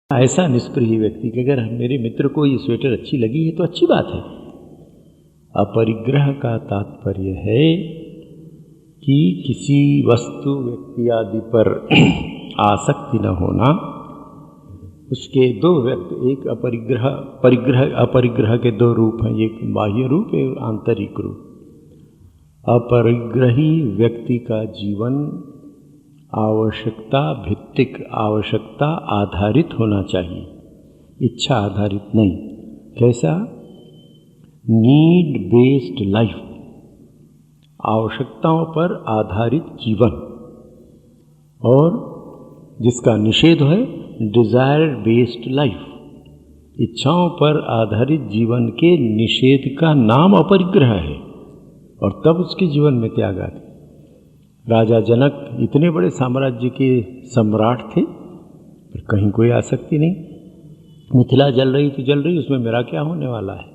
ऐसा निष्प्रिय व्यक्ति कि अगर मेरे मित्र को ये स्वेटर अच्छी लगी है तो अच्छी बात है। अपरिग्रह का तात्पर्य है कि किसी वस्तु व्यक्ति आदि पर आसक्ति न होना। उसके दो व्यक्त, एक अपरिग्रह के दो रूप हैं, एक बाह्य रूप एक आंतरिक रूप। अपरिग्रही व्यक्ति का जीवन आवश्यकता भित्तिक, आवश्यकता आधारित होना चाहिए, इच्छा आधारित नहीं। कैसा? नीड बेस्ड लाइफ, आवश्यकताओं पर आधारित जीवन। और जिसका निषेध है डिजायर बेस्ड लाइफ, इच्छाओं पर आधारित जीवन के निषेध का नाम अपरिग्रह है। और तब उसके जीवन में त्याग आती। राजा जनक इतने बड़े साम्राज्य के सम्राट थे, पर कहीं कोई आसक्ति नहीं। मिथिला जल रही तो जल रही, उसमें मेरा क्या होने वाला है।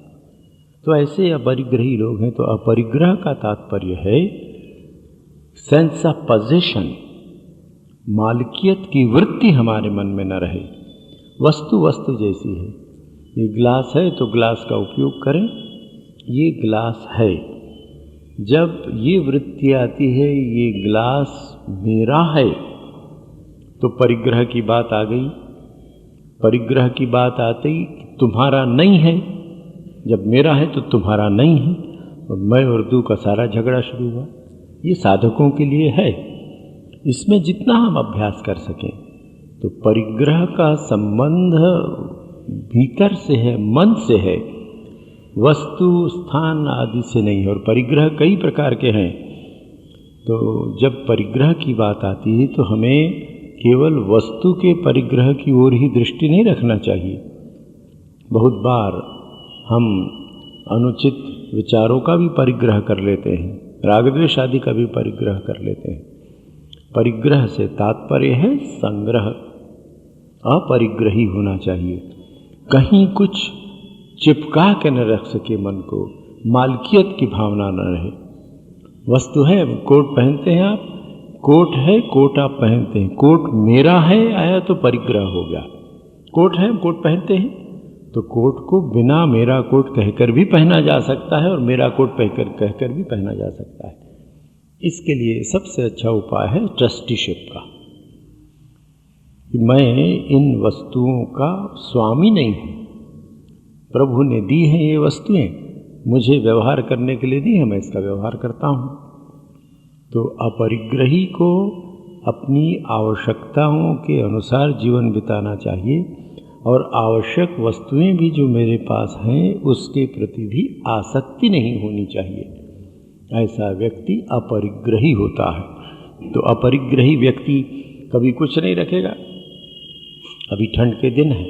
तो ऐसे अपरिग्रही लोग हैं। तो अपरिग्रह का तात्पर्य है सेंस ऑफ पोजेशन, मालिकियत की वृत्ति हमारे मन में न रहे। वस्तु वस्तु जैसी है। ये गिलास है तो गिलास का उपयोग करें, ये गिलास है। जब ये वृत्ति आती है ये गिलास मेरा है, तो परिग्रह की बात आ गई। परिग्रह की बात आते ही तुम्हारा नहीं है। जब मेरा है तो तुम्हारा नहीं है, और मैं और तू का सारा झगड़ा शुरू हुआ। ये साधकों के लिए है। इसमें जितना हम अभ्यास कर सकें, तो परिग्रह का संबंध भीतर से है, मन से है, वस्तु स्थान आदि से नहीं। और परिग्रह कई प्रकार के हैं। तो जब परिग्रह की बात आती है तो हमें केवल वस्तु के परिग्रह की ओर ही दृष्टि नहीं रखना चाहिए। बहुत बार हम अनुचित विचारों का भी परिग्रह कर लेते हैं, राग द्वेष आदि का भी परिग्रह कर लेते हैं। परिग्रह से तात्पर्य है संग्रह, अपरिग्रही होना चाहिए। कहीं कुछ चिपका के न रख सके मन को, मालकियत की भावना न रहे। वस्तु है, कोट पहनते हैं आप, कोट है, कोट आप पहनते हैं, कोट मेरा है आया तो परिग्रह हो गया। कोट है, कोट पहनते हैं, तो कोट को बिना मेरा कोट कहकर भी पहना जा सकता है और मेरा कोट कहकर भी पहना जा सकता है। इसके लिए सबसे अच्छा उपाय है ट्रस्टीशिप का, कि मैं इन वस्तुओं का स्वामी नहीं हूँ। प्रभु ने दी हैं ये वस्तुएं, मुझे व्यवहार करने के लिए दी है, मैं इसका व्यवहार करता हूँ। तो अपरिग्रही को अपनी आवश्यकताओं के अनुसार जीवन बिताना चाहिए, और आवश्यक वस्तुएं भी जो मेरे पास हैं उसके प्रति भी आसक्ति नहीं होनी चाहिए। ऐसा व्यक्ति अपरिग्रही होता है। तो अपरिग्रही व्यक्ति कभी कुछ नहीं रखेगा। अभी ठंड के दिन है,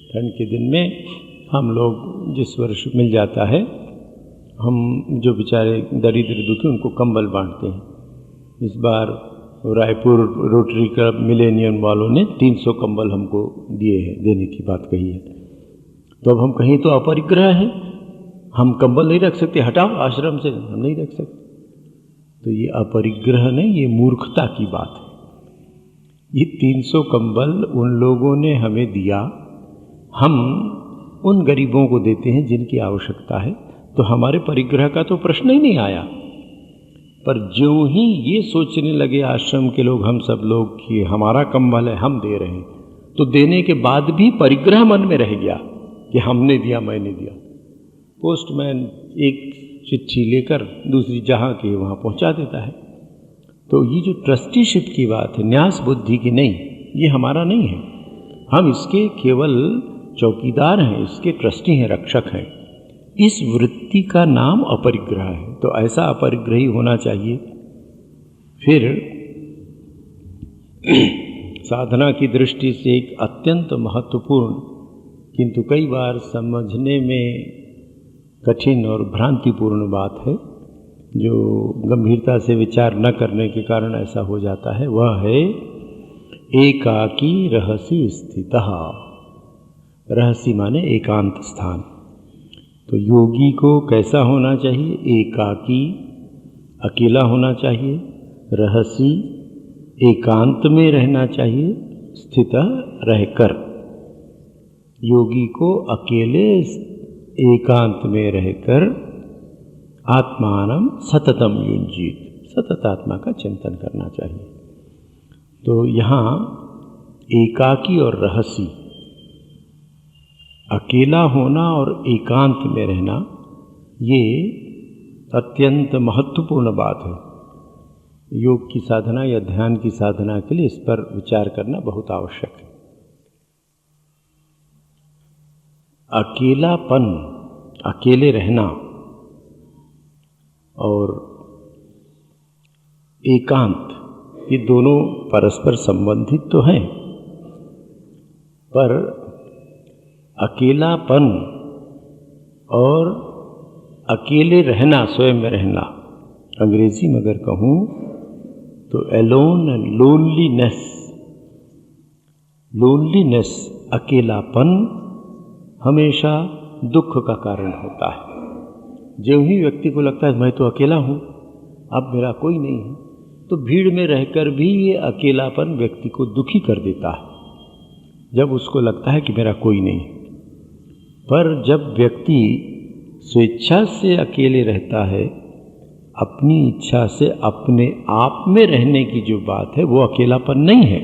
ठंड के दिन में हम लोग जिस वर्ष मिल जाता है, हम जो बेचारे दरिद्र दुखी उनको कंबल बांटते हैं। इस बार रायपुर रोटरी क्लब मिलेनियम वालों ने 300 कंबल हमको दिए हैं, देने की बात कही है। तो अब हम कहीं तो अपरिग्रह है, हम कंबल नहीं रख सकते, हटाओ आश्रम से, हम नहीं रख सकते। तो ये अपरिग्रह नहीं, ये मूर्खता की बात है। ये 300 कंबल उन लोगों ने हमें दिया, हम उन गरीबों को देते हैं जिनकी आवश्यकता है, तो हमारे परिग्रह का तो प्रश्न ही नहीं आया। पर ज्यों ही ये सोचने लगे आश्रम के लोग, हम सब लोग, कि हमारा कंबल है हम दे रहे हैं, तो देने के बाद भी परिग्रह मन में रह गया कि हमने दिया, मैंने दिया। पोस्टमैन एक चिट्ठी लेकर दूसरी जहाँ की वहाँ पहुँचा देता है। तो ये जो ट्रस्टीशिप की बात है, न्यास बुद्धि की नहीं, ये हमारा नहीं है। हम इसके केवल चौकीदार हैं, इसके ट्रस्टी हैं, रक्षक हैं। इस वृत्ति का नाम अपरिग्रह है। तो ऐसा अपरिग्रही होना चाहिए। फिर साधना की दृष्टि से एक अत्यंत महत्वपूर्ण, किंतु कई बार समझने में कठिन और भ्रांतिपूर्ण बात है, जो गंभीरता से विचार न करने के कारण ऐसा हो जाता है, वह है एकाकी रहसी स्थितः। रहसी माने एकांत स्थान। तो योगी को कैसा होना चाहिए? एकाकी, अकेला होना चाहिए, रहसी, एकांत में रहना चाहिए, स्थित रहकर। योगी को अकेले एकांत में रहकर आत्मानं सततम युञ्जीत, सतत आत्मा का चिंतन करना चाहिए। तो यहाँ एकाकी और रहसी, अकेला होना और एकांत में रहना, ये अत्यंत महत्वपूर्ण बात है। योग की साधना या ध्यान की साधना के लिए इस पर विचार करना बहुत आवश्यक है। अकेलापन, अकेले रहना और एकांत, ये दोनों परस्पर संबंधित तो हैं, पर अकेलापन और अकेले रहना, स्वयं में रहना, अंग्रेजी में अगर कहूँ तो एलोन एंड लोनलीनेस, लोनलीनेस, अकेलापन हमेशा दुख का कारण होता है। जो ही व्यक्ति को लगता है मैं तो अकेला हूँ, अब मेरा कोई नहीं है, तो भीड़ में रहकर भी ये अकेलापन व्यक्ति को दुखी कर देता है, जब उसको लगता है कि मेरा कोई नहीं है। पर जब व्यक्ति स्वेच्छा से अकेले रहता है, अपनी इच्छा से अपने आप में रहने की जो बात है, वो अकेलापन नहीं है।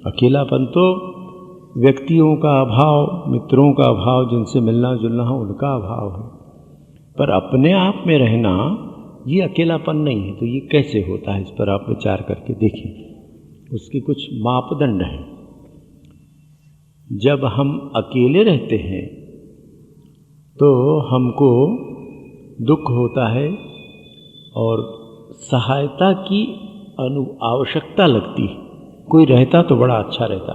अकेलापन तो व्यक्तियों का अभाव, मित्रों का अभाव, जिनसे मिलना जुलना हो उनका अभाव है, पर अपने आप में रहना ये अकेलापन नहीं है। तो ये कैसे होता है, इस पर आप विचार करके देखें। उसके कुछ मापदंड हैं। जब हम अकेले रहते हैं तो हमको दुख होता है और सहायता की आवश्यकता लगती है। कोई रहता तो बड़ा अच्छा रहता,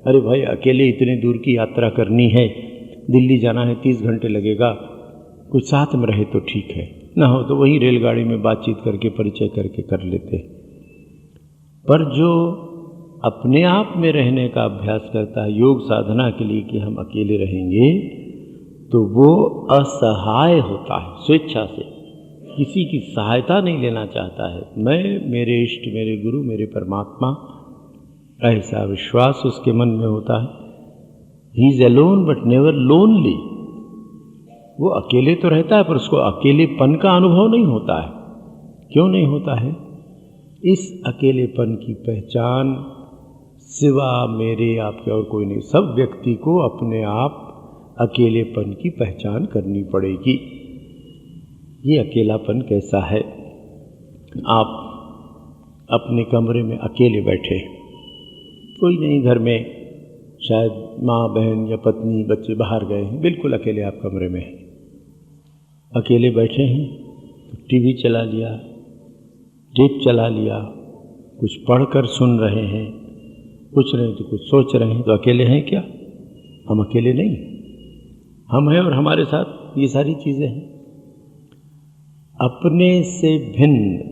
अरे भाई अकेले इतने दूर की यात्रा करनी है, दिल्ली जाना है, 30 घंटे लगेगा, कुछ साथ में रहे तो ठीक है, ना हो तो वही रेलगाड़ी में बातचीत करके, परिचय करके कर लेते। पर जो अपने आप में रहने का अभ्यास करता है योग साधना के लिए कि हम अकेले रहेंगे, तो वो असहाय होता है, स्वेच्छा से किसी की सहायता नहीं लेना चाहता है। मैं, मेरे इष्ट, मेरे गुरु, मेरे परमात्मा, ऐसा विश्वास उसके मन में होता है। He is alone but never lonely. वो अकेले तो रहता है पर उसको अकेलेपन का अनुभव नहीं होता है। क्यों नहीं होता है? इस अकेलेपन की पहचान सिवा मेरे, आपके और कोई नहीं। सब व्यक्ति को अपने आप अकेलेपन की पहचान करनी पड़ेगी। ये अकेलापन कैसा है? आप अपने कमरे में अकेले बैठे, कोई नहीं घर में, शायद माँ, बहन या पत्नी, बच्चे बाहर गए हैं, बिल्कुल अकेले आप कमरे में हैं। अकेले बैठे हैं तो टीवी चला लिया, टेप चला लिया, कुछ पढ़कर सुन रहे हैं, कुछ नहीं तो कुछ सोच रहे हैं। तो अकेले हैं क्या? हम अकेले नहीं, हम हैं और हमारे साथ ये सारी चीज़ें हैं। अपने से भिन्न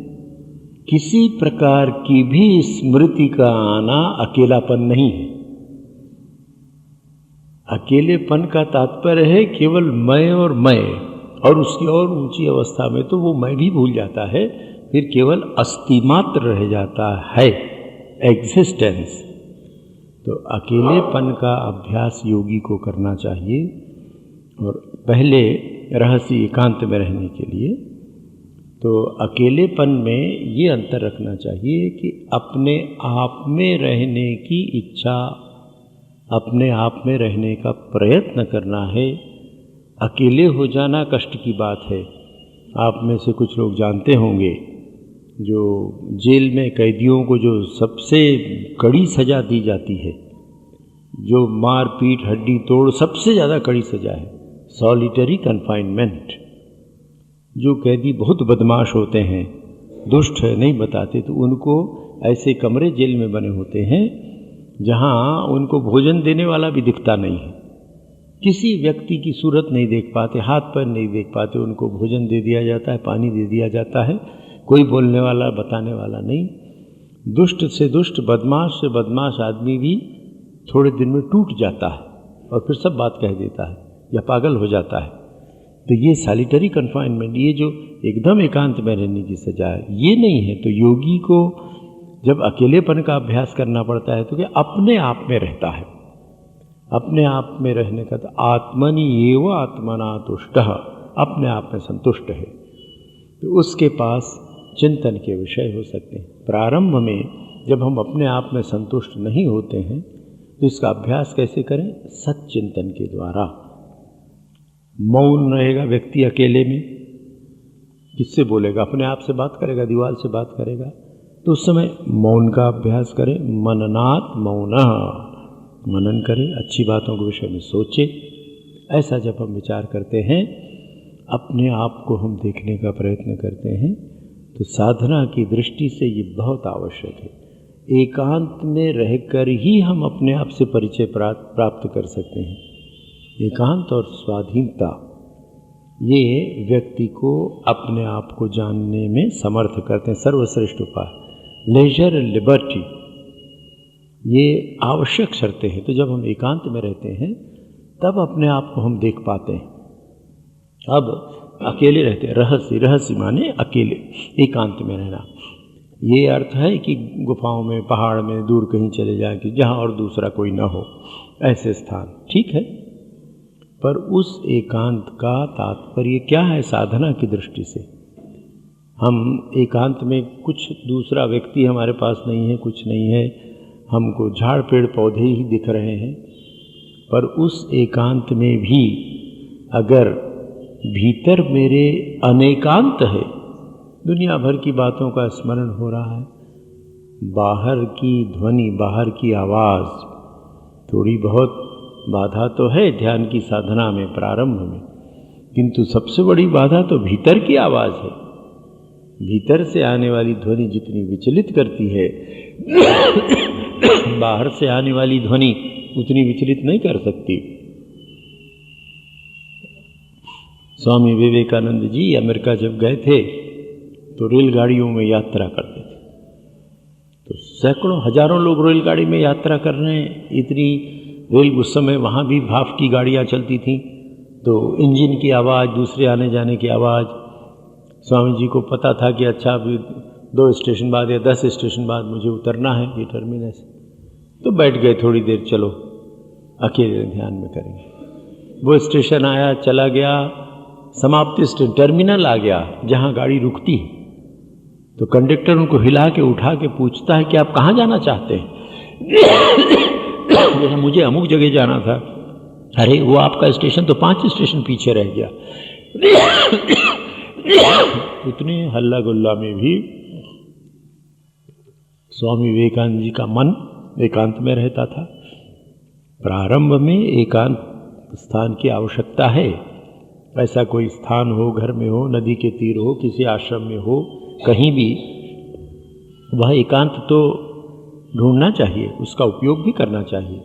किसी प्रकार की भी स्मृति का आना अकेलापन नहीं है। अकेलेपन का तात्पर्य है केवल मैं, और उसकी और ऊंची अवस्था में तो वो मैं भी भूल जाता है, फिर केवल अस्थि मात्र रह जाता है, एग्जिस्टेंस। तो अकेलेपन का अभ्यास योगी को करना चाहिए। और पहले रहस्य एकांत में रहने के लिए तो अकेलेपन में ये अंतर रखना चाहिए कि अपने आप में रहने की इच्छा, अपने आप में रहने का प्रयत्न करना है। अकेले हो जाना कष्ट की बात है। आप में से कुछ लोग जानते होंगे, जो जेल में कैदियों को जो सबसे कड़ी सज़ा दी जाती है, जो मार पीट हड्डी तोड़ सबसे ज़्यादा कड़ी सज़ा है, सॉलिटरी कन्फाइनमेंट। जो कैदी बहुत बदमाश होते हैं, दुष्ट है, नहीं बताते, तो उनको ऐसे कमरे जेल में बने होते हैं जहाँ उनको भोजन देने वाला भी दिखता नहीं है। किसी व्यक्ति की सूरत नहीं देख पाते, हाथ पैर नहीं देख पाते, उनको भोजन दे दिया जाता है, पानी दे दिया जाता है, कोई बोलने वाला, बताने वाला नहीं। दुष्ट से दुष्ट, बदमाश से बदमाश आदमी भी थोड़े दिन में टूट जाता है और फिर सब बात कह देता है या पागल हो जाता है। तो ये सॉलिटरी कन्फाइनमेंट, ये जो एकदम एकांत में रहने की सजा है, ये नहीं है। तो योगी को जब अकेलेपन का अभ्यास करना पड़ता है तो क्या अपने आप में रहता है, अपने आप में रहने का, तो आत्मनि एव आत्मना तुष्टः, अपने आप में संतुष्ट है, तो उसके पास चिंतन के विषय हो सकते हैं। प्रारंभ में जब हम अपने आप में संतुष्ट नहीं होते हैं तो इसका अभ्यास कैसे करें? सच्चिंतन के द्वारा। मौन रहेगा व्यक्ति अकेले में, किससे बोलेगा? अपने आप से बात करेगा, दीवार से बात करेगा। तो उस समय मौन का अभ्यास करें। मननात् मौनः, मनन करें, अच्छी बातों के विषय में सोचे। ऐसा जब हम विचार करते हैं, अपने आप को हम देखने का प्रयत्न करते हैं, तो साधना की दृष्टि से ये बहुत आवश्यक है। एकांत में रहकर ही हम अपने आप से परिचय प्राप्त कर सकते हैं। एकांत और स्वाधीनता ये व्यक्ति को अपने आप को जानने में समर्थ करते हैं। सर्वश्रेष्ठ उपाय लेजर लिबर्टी, ये आवश्यक शर्तें हैं। तो जब हम एकांत में रहते हैं तब अपने आप को हम देख पाते हैं। अब अकेले रहते हैं, रहस्य माने अकेले, एकांत में रहना। ये अर्थ है कि गुफाओं में, पहाड़ में, दूर कहीं चले जाएं कि जहाँ और दूसरा कोई ना हो, ऐसे स्थान ठीक है। पर उस एकांत का तात्पर्य क्या है साधना की दृष्टि से? हम एकांत में, कुछ दूसरा व्यक्ति हमारे पास नहीं है, कुछ नहीं है, हमको झाड़ पेड़ पौधे ही दिख रहे हैं, पर उस एकांत में भी अगर भीतर मेरे अनेकांत है, दुनिया भर की बातों का स्मरण हो रहा है, बाहर की ध्वनि, बाहर की आवाज़, थोड़ी बहुत बाधा तो है ध्यान की साधना में प्रारंभ में, किंतु सबसे बड़ी बाधा तो भीतर की आवाज़ है। भीतर से आने वाली ध्वनि जितनी विचलित करती है, बाहर से आने वाली ध्वनि उतनी विचलित नहीं कर सकती। स्वामी विवेकानंद जी अमेरिका जब गए थे तो रेलगाड़ियों में यात्रा करते थे, तो सैकड़ों हजारों लोग रेलगाड़ी में यात्रा कर रहे हैं। इतनी रेल, उस समय वहाँ भी भाप की गाड़ियाँ चलती थीं, तो इंजन की आवाज़, दूसरे आने जाने की आवाज़। स्वामी जी को पता था कि अच्छा अभी 2 स्टेशन बाद या 10 स्टेशन बाद मुझे उतरना है ये टर्मिनस, तो बैठ गए थोड़ी देर, चलो अकेले ध्यान में करेंगे। वो स्टेशन आया, चला गया, समाप्ति स्टेशन, टर्मिनल आ गया जहाँ गाड़ी रुकती है, तो कंडक्टर उनको हिला के उठा के पूछता है कि आप कहाँ जाना चाहते हैं? मुझे अमुक जगह जाना था। अरे वो आपका स्टेशन तो 5 स्टेशन पीछे रह गया। इतने हल्ला गुल्ला में भी स्वामी विवेकानंद जी का मन एकांत में रहता था। प्रारंभ में एकांत स्थान की आवश्यकता है। ऐसा कोई स्थान हो, घर में हो, नदी के तीर हो, किसी आश्रम में हो, कहीं भी, वह एकांत तो ढूंढना चाहिए, उसका उपयोग भी करना चाहिए।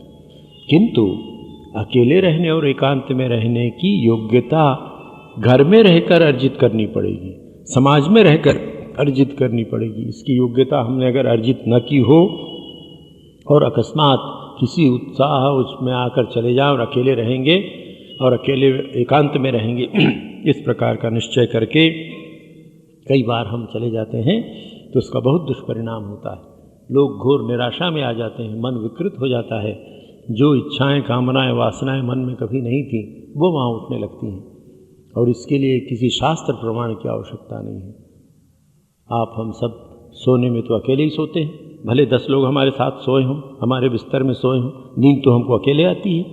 किंतु अकेले रहने और एकांत में रहने की योग्यता घर में रहकर अर्जित करनी पड़ेगी, समाज में रहकर अर्जित करनी पड़ेगी। इसकी योग्यता हमने अगर अर्जित न की हो और अकस्मात किसी उत्साह उसमें आकर चले जाएं और अकेले रहेंगे और अकेले एकांत में रहेंगे, इस प्रकार का निश्चय करके कई बार हम चले जाते हैं, तो उसका बहुत दुष्परिणाम होता है। लोग घोर निराशा में आ जाते हैं, मन विकृत हो जाता है। जो इच्छाएं, कामनाएं, वासनाएं मन में कभी नहीं थी, वो वहाँ उठने लगती हैं, और इसके लिए किसी शास्त्र प्रमाण की आवश्यकता नहीं है। आप हम सब सोने में तो अकेले ही सोते हैं, भले 10 लोग हमारे साथ सोए हों, हमारे बिस्तर में सोए हों, नींद तो हमको अकेले आती है।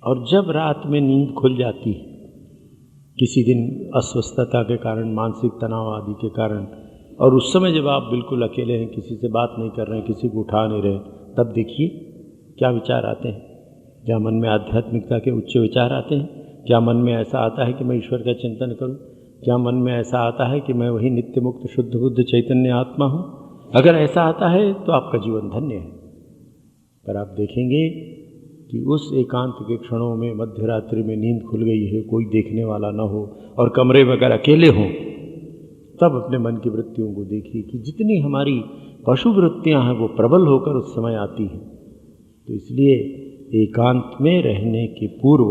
और जब रात में नींद खुल जाती है, किसी दिन अस्वस्थता के कारण, मानसिक तनाव आदि के कारण, और उस समय जब आप बिल्कुल अकेले हैं, किसी से बात नहीं कर रहे हैं, किसी को उठा नहीं रहे, तब देखिए क्या विचार आते हैं। क्या मन में आध्यात्मिकता के उच्च विचार आते हैं? क्या मन में ऐसा आता है कि मैं ईश्वर का चिंतन करूं? क्या मन में ऐसा आता है कि मैं वही नित्य मुक्त शुद्ध बुद्ध चैतन्य आत्मा हूं? अगर ऐसा आता है तो आपका जीवन धन्य है। पर आप देखेंगे कि उस एकांत के क्षणों में, मध्य रात्रि में नींद खुल गई है, कोई देखने वाला ना हो और कमरे में अगर अकेले हों, तब अपने मन की वृत्तियों को देखिए कि जितनी हमारी पशु वृत्तियां हैं वो प्रबल होकर उस समय आती हैं। तो इसलिए एकांत में रहने के पूर्व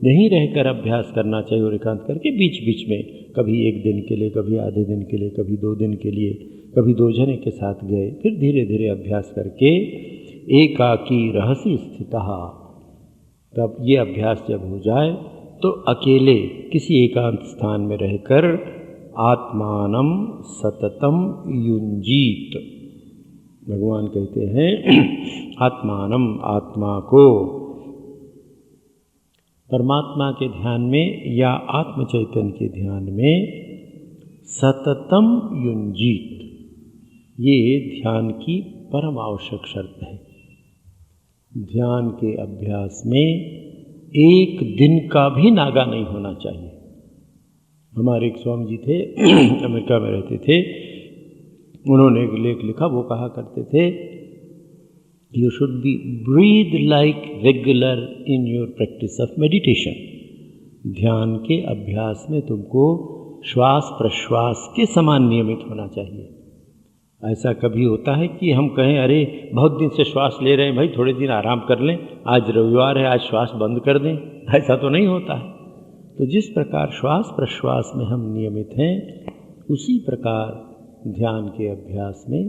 यहीं रहकर अभ्यास करना चाहिए, और एकांत करके बीच बीच में कभी 1 दिन के लिए, कभी आधे दिन के लिए, कभी 2 दिन के लिए, कभी 2 जने के साथ गए, फिर धीरे धीरे अभ्यास करके एकाकी रहसि स्थितः, तब ये अभ्यास जब हो जाए तो अकेले किसी एकांत स्थान में रहकर आत्मानम सततम युंजीत, भगवान कहते हैं आत्मानम, आत्मा को परमात्मा के ध्यान में या आत्म चैतन्य के ध्यान में सततम युंजीत, ये ध्यान की परम आवश्यक शर्त है। ध्यान के अभ्यास में एक दिन का भी नागा नहीं होना चाहिए। हमारे एक स्वामी जी थे अमेरिका में रहते थे, उन्होंने एक लेख लिखा, वो कहा करते थे you should be breathe like regular in your practice of meditation. ध्यान के अभ्यास में तुमको श्वास प्रश्वास के समान नियमित होना चाहिए। ऐसा कभी होता है कि हम कहें अरे बहुत दिन से श्वास ले रहे हैं भाई, थोड़े दिन आराम कर लें, आज रविवार है आज श्वास बंद कर दें, ऐसा तो नहीं होता है। तो जिस प्रकार श्वास प्रश्वास में हम नियमित हैं, उसी प्रकार ध्यान के अभ्यास में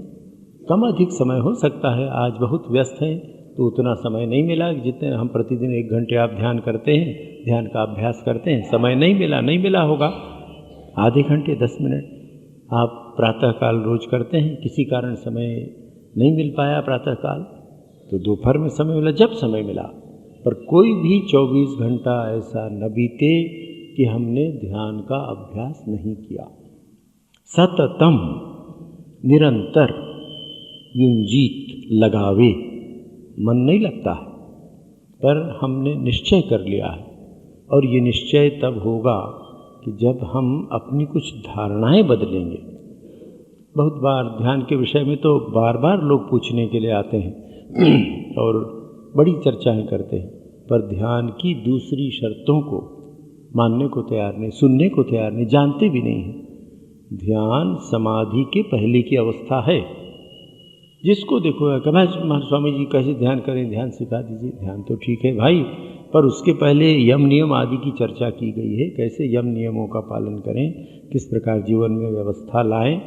कम अधिक समय हो सकता है। आज बहुत व्यस्त हैं तो उतना समय नहीं मिला, जितने हम प्रतिदिन 1 घंटे आप ध्यान करते हैं, ध्यान का अभ्यास करते हैं, समय नहीं मिला होगा। आधे घंटे 10 मिनट आप प्रातःकाल रोज करते हैं, किसी कारण समय नहीं मिल पाया प्रातःकाल, तो दोपहर में समय मिला, जब समय मिला। पर कोई भी 24 घंटा ऐसा न बीते कि हमने ध्यान का अभ्यास नहीं किया। सततम, निरंतर, युंजीत, लगावे। मन नहीं लगता है, पर हमने निश्चय कर लिया है। और ये निश्चय तब होगा कि जब हम अपनी कुछ धारणाएं बदलेंगे। बहुत बार ध्यान के विषय में तो बार बार लोग पूछने के लिए आते हैं और बड़ी चर्चाएं करते हैं, पर ध्यान की दूसरी शर्तों को मानने को तैयार नहीं, सुनने को तैयार नहीं, जानते भी नहीं हैं। ध्यान समाधि के पहले की अवस्था है। जिसको देखो कभी स्वामी जी कैसे ध्यान करें, ध्यान सिखा दीजिए। ध्यान तो ठीक है भाई, पर उसके पहले यम नियम आदि की चर्चा की गई है। कैसे यम नियमों का पालन करें, किस प्रकार जीवन में व्यवस्था लाएं,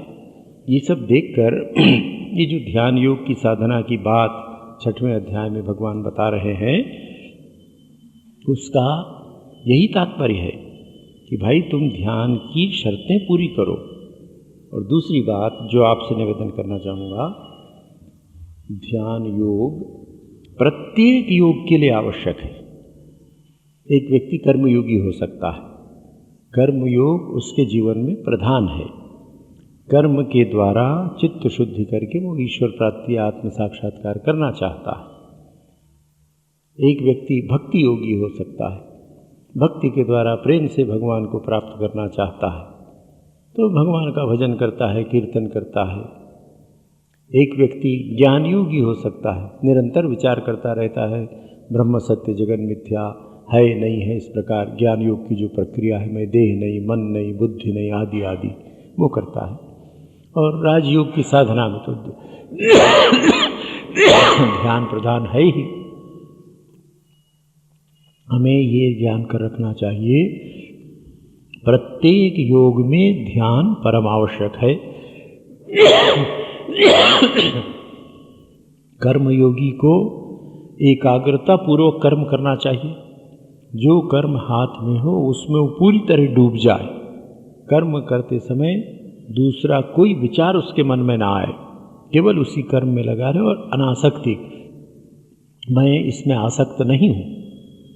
ये सब देखकर ये जो ध्यान योग की साधना की बात 6वें अध्याय में भगवान बता रहे हैं, उसका यही तात्पर्य है कि भाई तुम ध्यान की शर्तें पूरी करो। और दूसरी बात जो आपसे निवेदन करना चाहूँगा, ध्यान योग प्रत्येक योग के लिए आवश्यक है। एक व्यक्ति कर्मयोगी हो सकता है, कर्मयोग उसके जीवन में प्रधान है। कर्म के द्वारा चित्त शुद्धि करके वो ईश्वर प्राप्ति, आत्म साक्षात्कार करना चाहता है। एक व्यक्ति भक्ति योगी हो सकता है, भक्ति के द्वारा प्रेम से भगवान को प्राप्त करना चाहता है, तो भगवान का भजन करता है, कीर्तन करता है। एक व्यक्ति ज्ञान योगी हो सकता है, निरंतर विचार करता रहता है, ब्रह्म सत्य जगन मिथ्या है नहीं है, इस प्रकार ज्ञान योग की जो प्रक्रिया है, मैं देह नहीं, मन नहीं, बुद्धि नहीं, आदि आदि वो करता है। और राजयोग की साधना में तो ध्यान प्रधान है ही। हमें ये ध्यान कर रखना चाहिए, प्रत्येक योग में ध्यान परम आवश्यक है। कर्मयोगी को एकाग्रता पूर्वक कर्म करना चाहिए। जो कर्म हाथ में हो उसमें वो पूरी तरह डूब जाए। कर्म करते समय दूसरा कोई विचार उसके मन में ना आए, केवल उसी कर्म में लगा रहे और अनासक्ति, मैं इसमें आसक्त नहीं हूँ,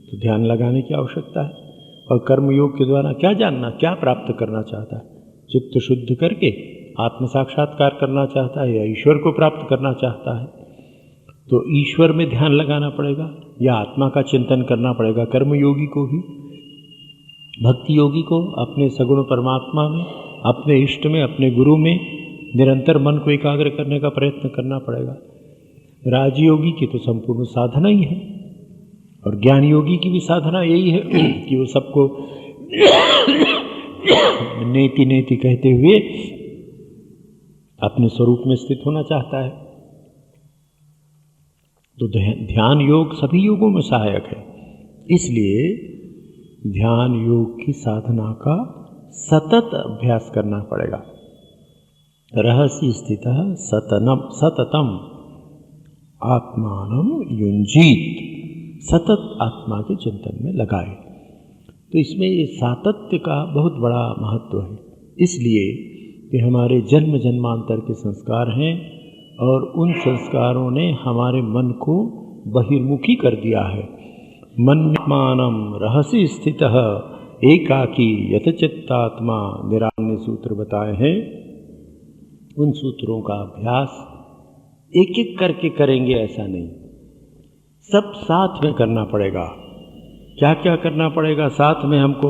तो ध्यान लगाने की आवश्यकता है। और कर्मयोग के द्वारा क्या जानना, क्या प्राप्त करना चाहता है, चित्त शुद्ध करके आत्म साक्षात्कार करना चाहता है या ईश्वर को प्राप्त करना चाहता है, तो ईश्वर में ध्यान लगाना पड़ेगा या आत्मा का चिंतन करना पड़ेगा। कर्मयोगी को भी, भक्ति योगी को अपने सगुण परमात्मा में, अपने इष्ट में, अपने गुरु में निरंतर मन को एकाग्र करने का प्रयत्न करना पड़ेगा। राजयोगी की तो संपूर्ण साधना ही है, और ज्ञान योगी की भी साधना यही है कि वो सबको नेति नेति कहते हुए अपने स्वरूप में स्थित होना चाहता है। तो ध्यान योग सभी योगों में सहायक है। इसलिए ध्यान योग की साधना का सतत अभ्यास करना पड़ेगा। रहस्य स्थितः सततम आत्मानं युञ्जीत। सतत आत्मा के चिंतन में लगाए। तो इसमें ये सातत्य का बहुत बड़ा महत्व है, इसलिए कि हमारे जन्म जन्मांतर के संस्कार हैं और उन संस्कारों ने हमारे मन को बहिर्मुखी कर दिया है। मन्यमानम रहस्य स्थितः एकाकी यतचित्तात्मा, निरान्य सूत्र बताए हैं। उन सूत्रों का अभ्यास एक एक करके करेंगे ऐसा नहीं, सब साथ में करना पड़ेगा। क्या क्या करना पड़ेगा साथ में? हमको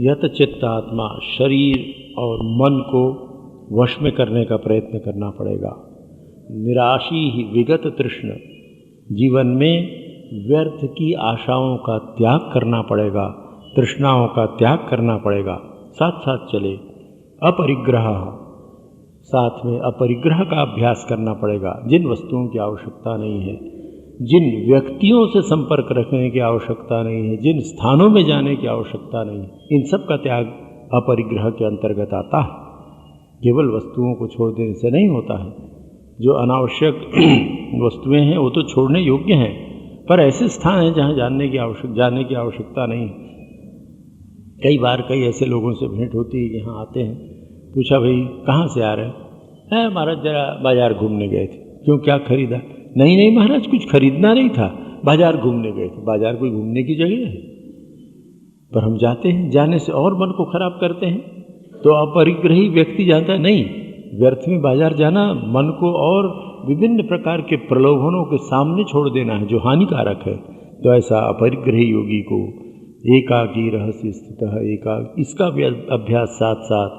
यतचित्तात्मा, शरीर और मन को वश में करने का प्रयत्न करना पड़ेगा। निराशी ही विगत तृष्ण, जीवन में व्यर्थ की आशाओं का त्याग करना पड़ेगा, तृष्णाओं का त्याग करना पड़ेगा। साथ साथ चले। अपरिग्रह, साथ में अपरिग्रह का अभ्यास करना पड़ेगा। जिन वस्तुओं की आवश्यकता नहीं है, जिन व्यक्तियों से संपर्क रखने की आवश्यकता नहीं है, जिन स्थानों में जाने की आवश्यकता नहीं है, इन सब का त्याग अपरिग्रह के अंतर्गत आता है। केवल वस्तुओं को छोड़ देने से नहीं होता है। जो अनावश्यक वस्तुएं हैं वो तो छोड़ने योग्य हैं, पर ऐसे स्थान हैं जहाँ जाने की आवश्यकता नहीं। कई बार कई ऐसे लोगों से भेंट होती है, यहाँ आते हैं, पूछा भाई कहाँ से आ रहे हैं? महाराज जरा बाजार घूमने गए थे। क्यों, क्या खरीदा? नहीं महाराज, कुछ खरीदना नहीं था, बाजार घूमने गए थे। बाजार कोई घूमने की जगह है? पर हम जाते हैं, जाने से और मन को खराब करते हैं। तो अपरिग्रही व्यक्ति जानता है नहीं, व्यर्थ में बाजार जाना मन को और विभिन्न प्रकार के प्रलोभनों के सामने छोड़ देना है जो हानिकारक है। तो ऐसा अपरिग्रही योगी को एकाकी रहस्य स्थितः एकाकी, इसका भी अभ्यास साथ साथ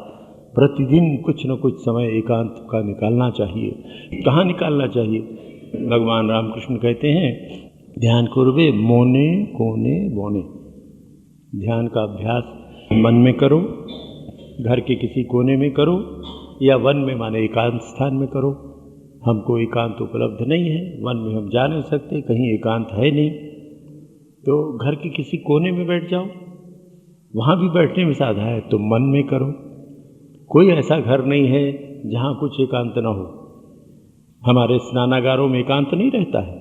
प्रतिदिन कुछ न कुछ समय एकांत का निकालना चाहिए। कहाँ निकालना चाहिए? भगवान रामकृष्ण कहते हैं, ध्यान कुर्वे मोने कोने बोने। ध्यान का अभ्यास मन में करो, घर के किसी कोने में करो, या वन में माने एकांत स्थान में करो। हमको एकांत उपलब्ध नहीं है, वन में हम जा नहीं सकते, कहीं एकांत है नहीं, तो घर के किसी कोने में बैठ जाओ। वहाँ भी बैठने में साधा है तो मन में करो। कोई ऐसा घर नहीं है जहाँ कुछ एकांत ना हो। हमारे स्नानागारों में एकांत नहीं रहता है।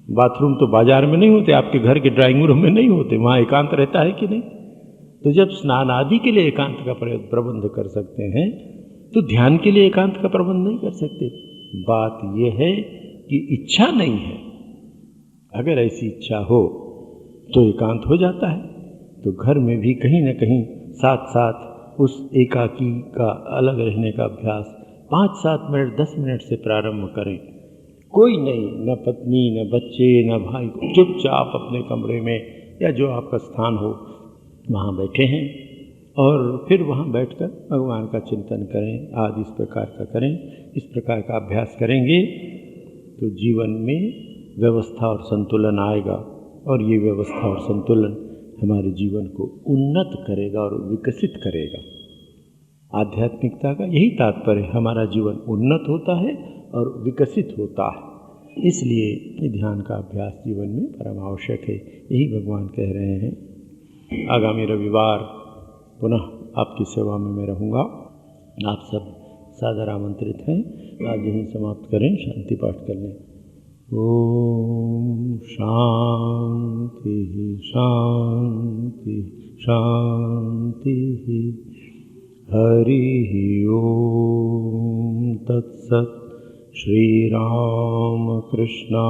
बाथरूम तो बाजार में नहीं होते, आपके घर के ड्राइंग रूम में नहीं होते, वहाँ एकांत रहता है कि नहीं? तो जब स्नान आदि के लिए एकांत का प्रबंध कर सकते हैं, तो ध्यान के लिए एकांत का प्रबंध नहीं कर सकते। बात यह है कि इच्छा नहीं है। अगर ऐसी इच्छा हो तो एकांत हो जाता है। तो घर में भी कहीं न कहीं साथ साथ उस एकाकी का अलग रहने का अभ्यास 5-7 मिनट 10 मिनट से प्रारंभ करें। कोई नहीं, न पत्नी, न बच्चे, न भाई, चुपचाप अपने कमरे में या जो आपका स्थान हो वहाँ बैठे हैं और फिर वहाँ बैठकर भगवान का चिंतन करें। आज इस प्रकार का करें, इस प्रकार का अभ्यास करेंगे तो जीवन में व्यवस्था और संतुलन आएगा, और ये व्यवस्था और संतुलन हमारे जीवन को उन्नत करेगा और विकसित करेगा। आध्यात्मिकता का यही तात्पर्य, हमारा जीवन उन्नत होता है और विकसित होता है। इसलिए ये ध्यान का अभ्यास जीवन में परम आवश्यक है, यही भगवान कह रहे हैं। आगामी रविवार पुनः आपकी सेवा में मैं रहूँगा। आप सब सादर आमंत्रित हैं। आज यहीं समाप्त करें, शांति पाठ कर लें। ओम शांति शांति शांति। हरि ओम तत्सत्। श्री राम कृष्णार्पणमस्तु।